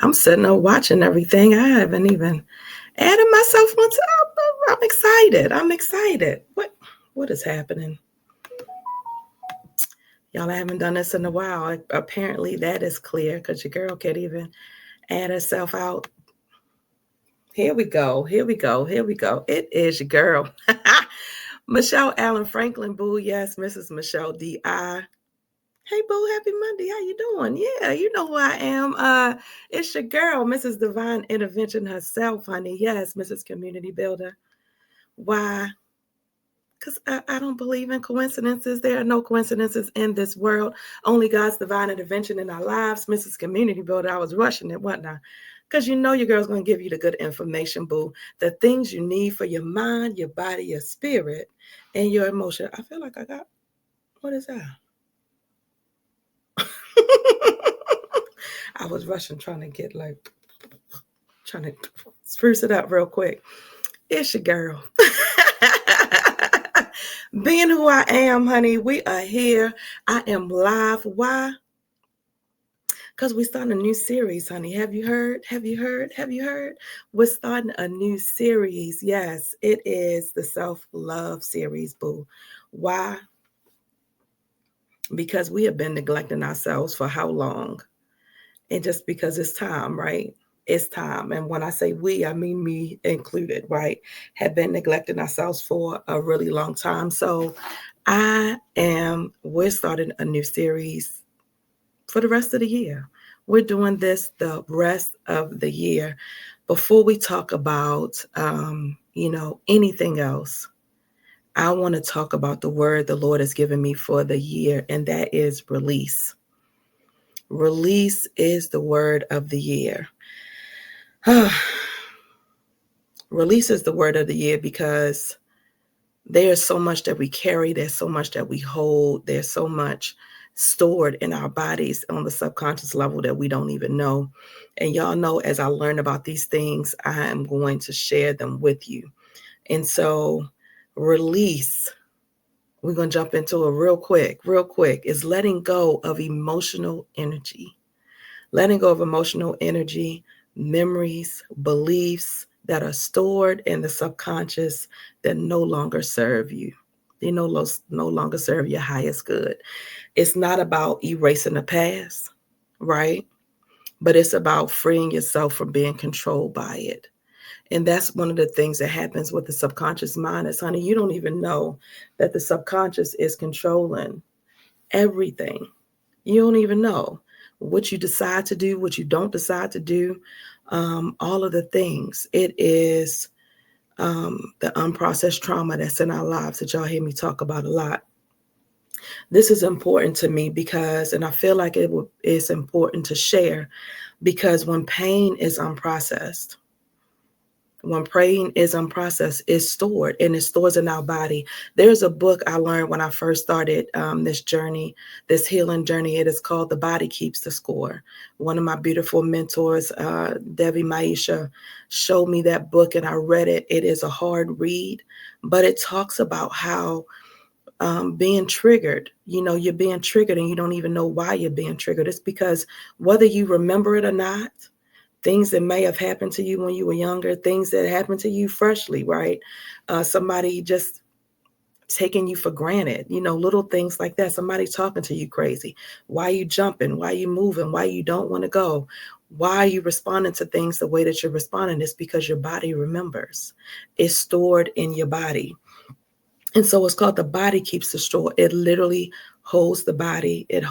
I'm sitting there watching everything. I haven't even added myself once. I'm excited. I'm excited. What is happening? Y'all, I haven't done this in a while. Apparently that is clear because your girl can't even add herself out. Here we go. Here we go. Here we go. It is your girl. Michelle Allen Franklin, boo. Yes, Mrs. Michelle D.I. Hey, boo. Happy Monday. How you doing? Yeah, you know who I am. It's your girl, Mrs. Divine Intervention herself, honey. Yes, Mrs. Community Builder. Why? Because I don't believe in coincidences. There are no coincidences in this world. Only God's divine intervention in our lives. Mrs. Community Builder, I was rushing it, wasn't I? Because you know your girl's going to give you the good information, boo. The things you need for your mind, your body, your spirit, and your emotion. I feel like I got, what is that? I was rushing trying to spruce it up real quick. It's your girl. Being who I am, honey, we are here. I am live. Why? Because we're starting a new series, honey. Have you heard? Have you heard? Have you heard? We're starting a new series. Yes, it is the self-love series, boo. Why? Because we have been neglecting ourselves for how long? And just because it's time, right? It's time. And when I say we, I mean me included, right? Have been neglecting ourselves for a really long time. So we're starting a new series for the rest of the year. We're doing this the rest of the year. Before we talk about, anything else, I want to talk about the word the Lord has given me for the year, and that is release. Release is the word of the year. Release is the word of the year because there's so much that we carry. There's so much that we hold. There's so much stored in our bodies on the subconscious level that we don't even know. And y'all know, as I learn about these things, I am going to share them with you. And so release, we're going to jump into it real quick, is letting go of emotional energy. Letting go of emotional energy, memories, beliefs that are stored in the subconscious that no longer serve you. They no longer serve your highest good. It's not about erasing the past, right? But it's about freeing yourself from being controlled by it. And that's one of the things that happens with the subconscious mind is, honey, you don't even know that the subconscious is controlling everything. You don't even know what you decide to do, what you don't decide to do, all of the things. It is the unprocessed trauma that's in our lives that y'all hear me talk about a lot. This is important to me because, and I feel like it's important to share because when pain is unprocessed, it's stored and it stores in our body. There's a book I learned when I first started this this healing journey. It is called The Body Keeps the Score. One of my beautiful mentors, Debbie Maisha, showed me that book and I read it. It is a hard read, but it talks about how being triggered, you're being triggered and you don't even know why you're being triggered. It's because whether you remember it or not, things that may have happened to you when you were younger, things that happened to you freshly, right? Somebody just taking you for granted, little things like that. Somebody talking to you crazy. Why you jumping? Why you moving? Why you don't want to go? Why are you responding to things the way that you're responding? It's because your body remembers. It's stored in your body. And so it's called The Body Keeps the Score. It literally holds the body. It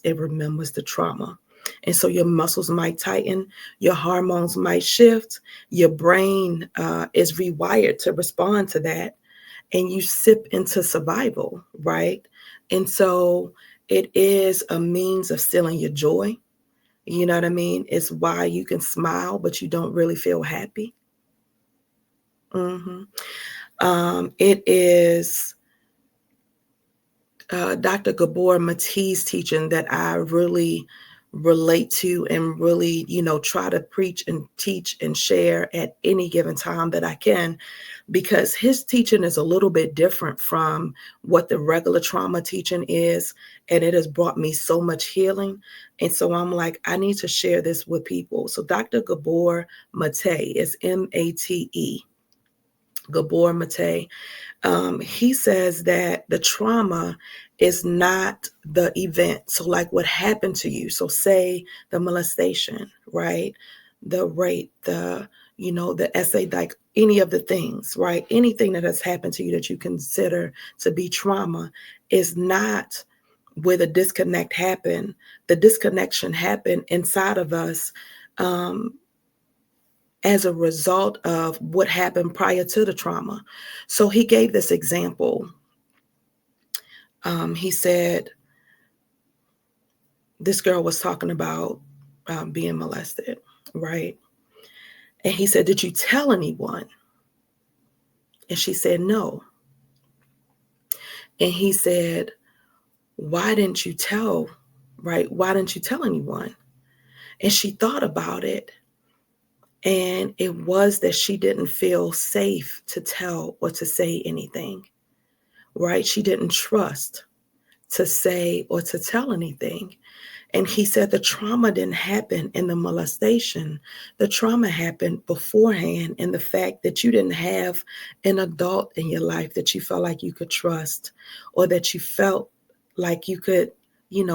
remembers the trauma. And so your muscles might tighten, your hormones might shift, your brain is rewired to respond to that, and you sip into survival, right? And so it is a means of stealing your joy. You know what I mean? It's why you can smile, but you don't really feel happy. It is Dr. Gabor Matee's teaching that I really relate to and really, try to preach and teach and share at any given time that I can, because his teaching is a little bit different from what the regular trauma teaching is. And it has brought me so much healing. And so I'm like, I need to share this with people. So Dr. Gabor Mate is Mate, Gabor Mate. He says that the trauma is not the event. So like what happened to you. So say the molestation, right? The rape, the essay, like any of the things, right? Anything that has happened to you that you consider to be trauma is not where the disconnect happened. The disconnection happened inside of us, as a result of what happened prior to the trauma. So he gave this example. He said this girl was talking about being molested, right? And he said, "Did you tell anyone?" And she said, "No." And he said, "Why didn't you tell, right? Why didn't you tell anyone?" And she thought about it. And it was that she didn't feel safe to tell or to say anything, right? She didn't trust to say or to tell anything. And he said the trauma didn't happen in the molestation. The trauma happened beforehand in the fact that you didn't have an adult in your life that you felt like you could trust, or that you felt like you could,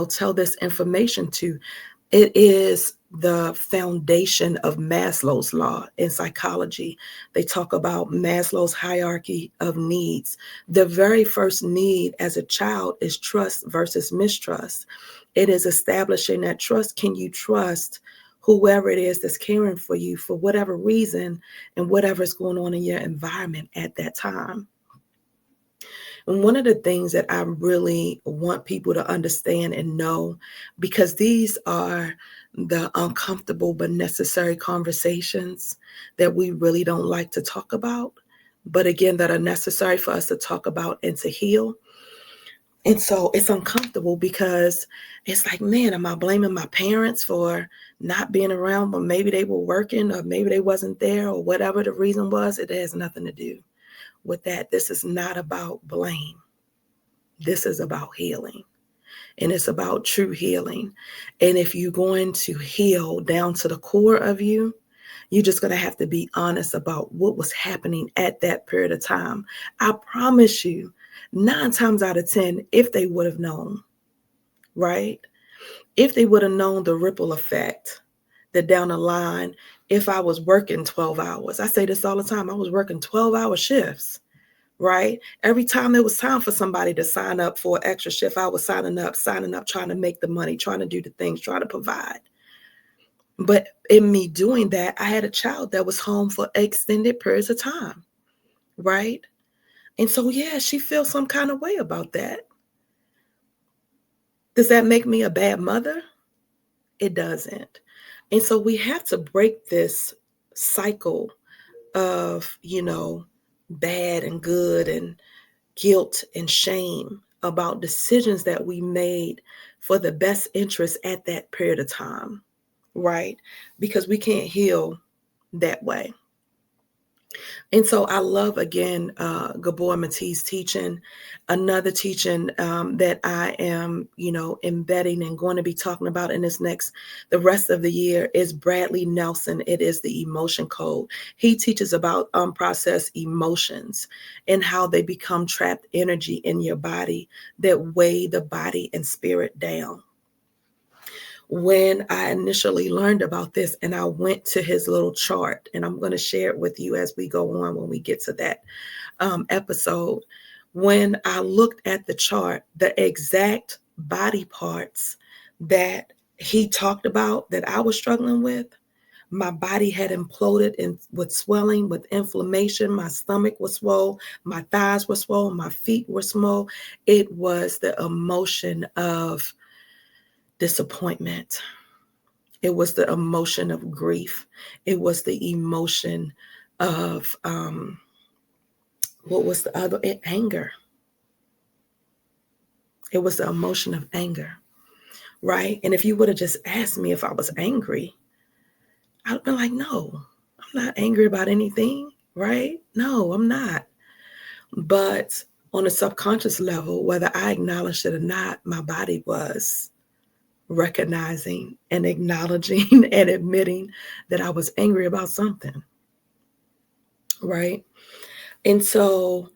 tell this information to. It is the foundation of Maslow's law in psychology. They talk about Maslow's hierarchy of needs. The very first need as a child is trust versus mistrust. It is establishing that trust. Can you trust whoever it is that's caring for you for whatever reason and whatever's going on in your environment at that time? And one of the things that I really want people to understand and know, because these are the uncomfortable but necessary conversations that we really don't like to talk about, but again, that are necessary for us to talk about and to heal. And so it's uncomfortable because it's like, man, am I blaming my parents for not being around when maybe they were working or maybe they wasn't there or whatever the reason was? It has nothing to do with that. This is not about blame. This is about healing, and it's about true healing. And if you're going to heal down to the core of you, you're just going to have to be honest about what was happening at that period of time. I promise you, 9 times out of 10, if they would have known, right? If they would have known the ripple effect, that down the line, if I was working 12 hours, I say this all the time, I was working 12-hour shifts, right? Every time it was time for somebody to sign up for an extra shift, I was signing up, trying to make the money, trying to do the things, trying to provide. But in me doing that, I had a child that was home for extended periods of time, right? And so, yeah, she feels some kind of way about that. Does that make me a bad mother? It doesn't. And so we have to break this cycle of, bad and good and guilt and shame about decisions that we made for the best interest at that period of time, right? Because we can't heal that way. And so I love, again, Gabor Mate's teaching. Another teaching that I am, embedding and going to be talking about in the rest of the year is Bradley Nelson. It is the emotion code. He teaches about unprocessed emotions and how they become trapped energy in your body that weigh the body and spirit down. When I initially learned about this, and I went to his little chart, and I'm going to share it with you as we go on when we get to that episode. When I looked at the chart, the exact body parts that he talked about that I was struggling with, my body had imploded with swelling, with inflammation. My stomach was swole, my thighs were swole, my feet were swole. It was the emotion of disappointment. It was the emotion of grief. It was the emotion of, what was the other? Anger. It was the emotion of anger, right? And if you would have just asked me if I was angry, I'd been like, no, I'm not angry about anything, right? No, I'm not. But on a subconscious level, whether I acknowledged it or not, my body was recognizing and acknowledging and admitting that I was angry about something, right? And so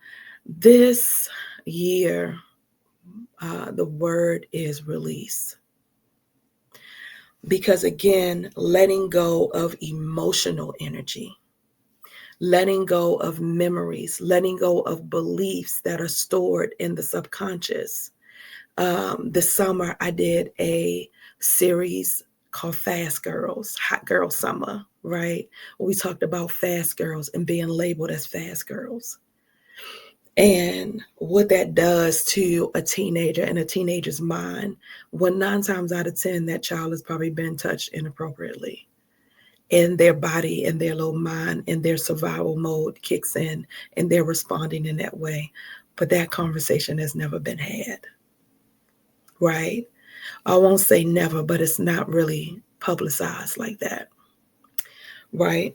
this year, the word is release. Because again, letting go of emotional energy, letting go of memories, letting go of beliefs that are stored in the subconscious. This summer, I did a series called Fast Girls, Hot Girl Summer, right? We talked about fast girls and being labeled as fast girls. And what that does to a teenager and a teenager's mind, when 9 times out of 10, that child has probably been touched inappropriately. And their body and their little mind and their survival mode kicks in and they're responding in that way. But that conversation has never been had, right? I won't say never, but it's not really publicized like that, right?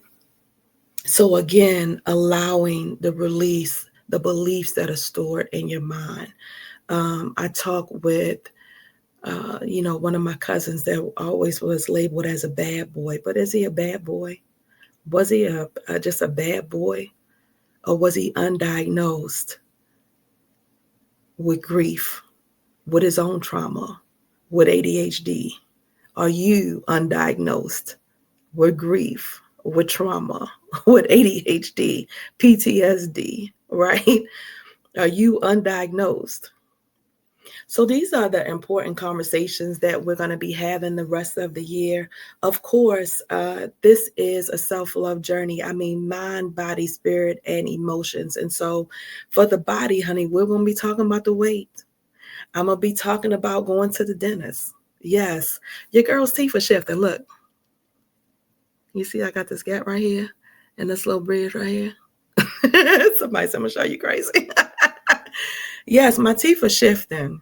So again, allowing the release, the beliefs that are stored in your mind. I talk with, one of my cousins that always was labeled as a bad boy. But is he a bad boy? Was he just a bad boy? Or was he undiagnosed with grief, with his own trauma, with ADHD? Are you undiagnosed with grief, with trauma, with ADHD, PTSD, right? Are you undiagnosed? So these are the important conversations that we're going to be having the rest of the year. Of course, this is a self-love journey. I mean, mind, body, spirit, and emotions. And so for the body, honey, we're going to be talking about the weight. I'm going to be talking about going to the dentist. Yes, your girl's teeth are shifting. Look, you see I got this gap right here and this little bridge right here. Somebody said I'm going to show you crazy. Yes, my teeth are shifting.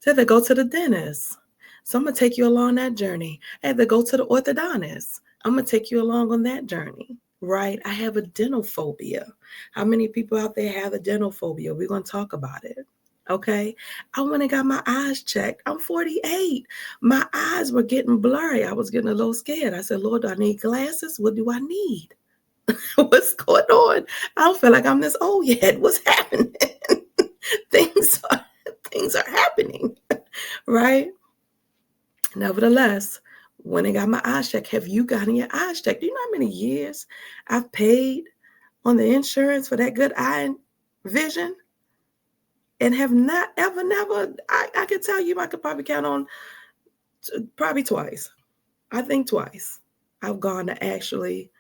So I had to go to the dentist. So I'm going to take you along that journey. I had to go to the orthodontist. I'm going to take you along on that journey, right? I have a dental phobia. How many people out there have a dental phobia? We're going to talk about it, okay? I went and got my eyes checked. I'm 48. My eyes were getting blurry. I was getting a little scared. I said, Lord, do I need glasses? What do I need? What's going on? I don't feel like I'm this old yet. What's happening? Things are happening, right? Nevertheless, when I got my eyes checked, have you gotten your eyes checked? Do you know how many years I've paid on the insurance for that good eye vision? And have not ever, never, I could tell you, I could probably count on probably twice. I think twice. I've gone to actually,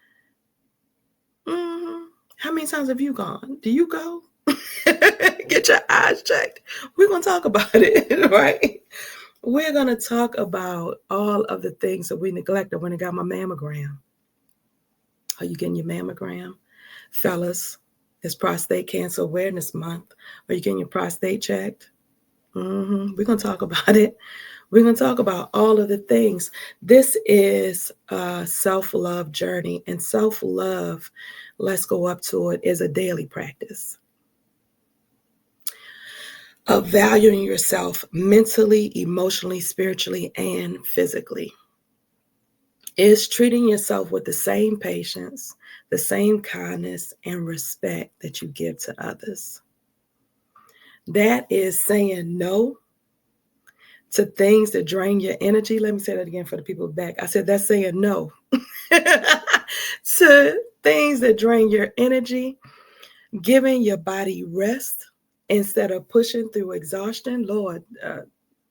how many times have you gone? Do you go? Get your eyes checked. We're going to talk about it, right? We're going to talk about all of the things that we neglected when I got my mammogram. Are you getting your mammogram? Fellas, it's Prostate Cancer Awareness Month. Are you getting your prostate checked? We're going to talk about it. We're going to talk about all of the things. This is a self-love journey, and self-love, let's go up to it, is a daily practice of valuing yourself mentally, emotionally, spiritually, and physically. It's treating yourself with the same patience, the same kindness, and respect that you give to others. That is saying no to things that drain your energy. Let me say that again for the people back. I said that's saying no to things that drain your energy, giving your body rest instead of pushing through exhaustion. Lord,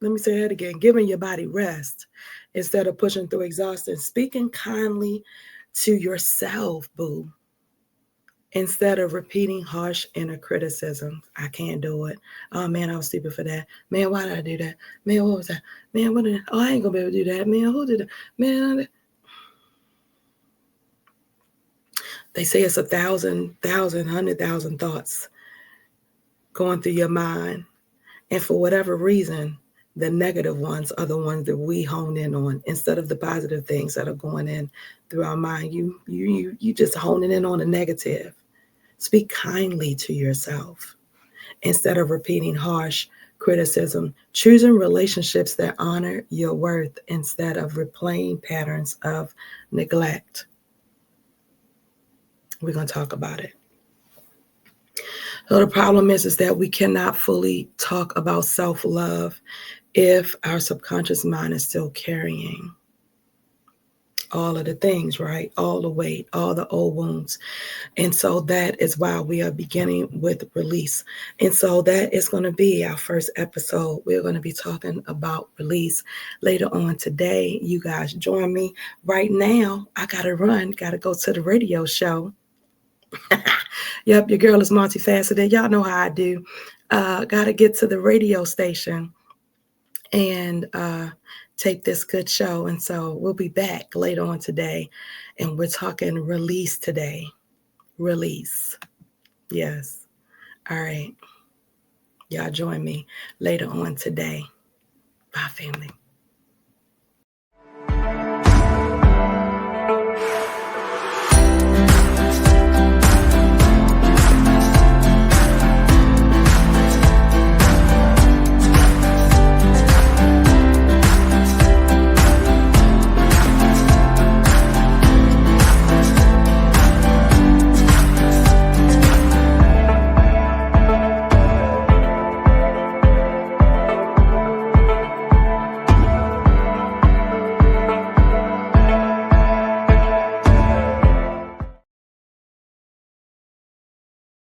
let me say that again. Giving your body rest instead of pushing through exhaustion. Speaking kindly to yourself, boo. Instead of repeating harsh inner criticism. I can't do it. Oh, man, I was stupid for that. Man, why did I do that? Man, what was that? Man, what did I? Oh, I ain't going to be able to do that. Man, who did that? Man, they say it's 100,000 thoughts going through your mind. And for whatever reason, The negative ones are the ones that we hone in on instead of the positive things that are going in through our mind. You just honing in on the negative. Speak kindly to yourself instead of repeating harsh criticism. Choosing relationships that honor your worth instead of replaying patterns of neglect. We're going to talk about it. So the problem is that we cannot fully talk about self-love if our subconscious mind is still carrying all of the things, right? All the weight, all the old wounds. And so that is why we are beginning with release. And so that is going to be our first episode. We're going to be talking about release later on today. You guys join me. Right now, I got to run, got to go to the radio show. Yep, your girl is multifaceted. Y'all know how I do. Got to get to the radio station and tape this good show. And so we'll be back later on today. And we're talking release today. Release. Yes. All right. Y'all join me later on today. Bye, family.